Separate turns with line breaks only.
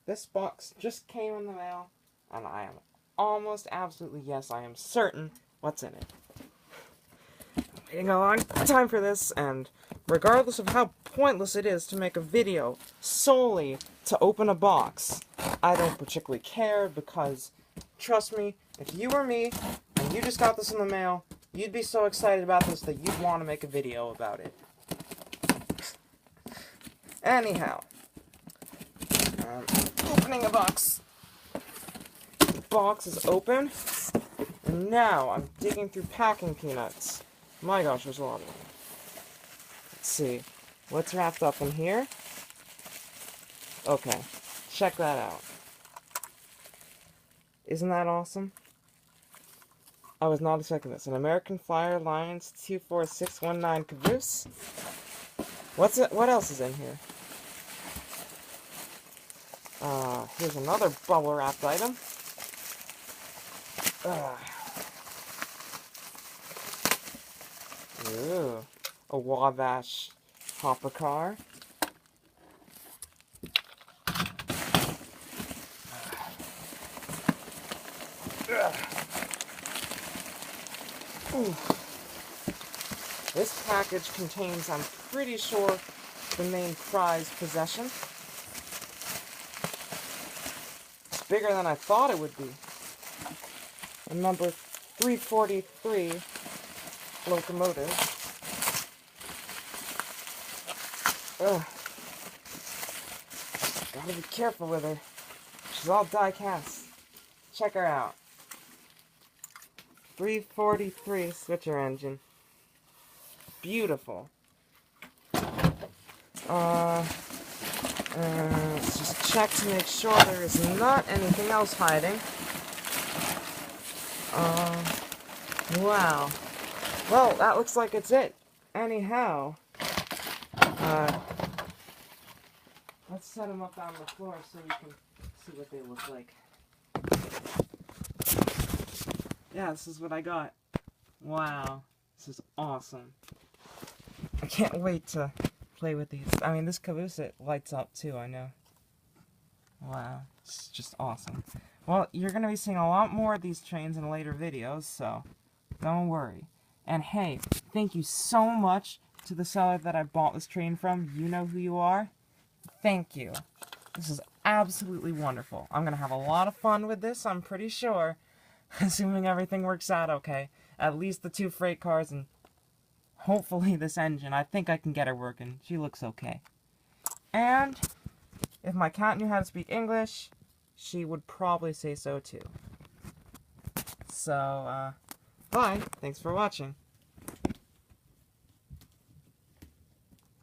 this box just came in the mail, and I am almost absolutely, yes, I am certain what's in it. I'm waiting a long time for this, and regardless of how pointless it is to make a video solely to open a box, I don't particularly care because, trust me, if you were me, and you just got this in the mail, you'd be so excited about this that you'd want to make a video about it. Anyhow, opening a box. The box is open, and now I'm digging through packing peanuts. My gosh, there's a lot of them. Let's see, what's wrapped up in here? Okay, check that out. Isn't that awesome? I was not expecting this. An American Flyer Alliance 24619 caboose. What else is in here? Here's another bubble wrapped item. Ooh, a Wabash hopper car. Ooh. This package contains, I'm pretty sure, the main prize possession. It's bigger than I thought it would be. A number 343 locomotive. Ugh. Gotta be careful with her. She's all die-cast. Check her out. 343 switcher engine. Beautiful. Let's just check to make sure there is not anything else hiding. Wow. Well, that looks like it's it. Anyhow, let's set them up on the floor so you can see what they look like. Yeah, this is what I got. Wow. This is awesome. I can't wait to play with these. I mean, this caboose, it lights up too, I know. Wow. It's just awesome. Well, you're going to be seeing a lot more of these trains in later videos, so don't worry. And hey, thank you so much to the seller that I bought this train from. You know who you are. Thank you. This is absolutely wonderful. I'm going to have a lot of fun with this, I'm pretty sure. Assuming everything works out okay. At least the 2 freight cars and hopefully this engine. I think I can get her working. She looks okay. And if my cat knew how to speak English, she would probably say so too. So, bye. Thanks for watching.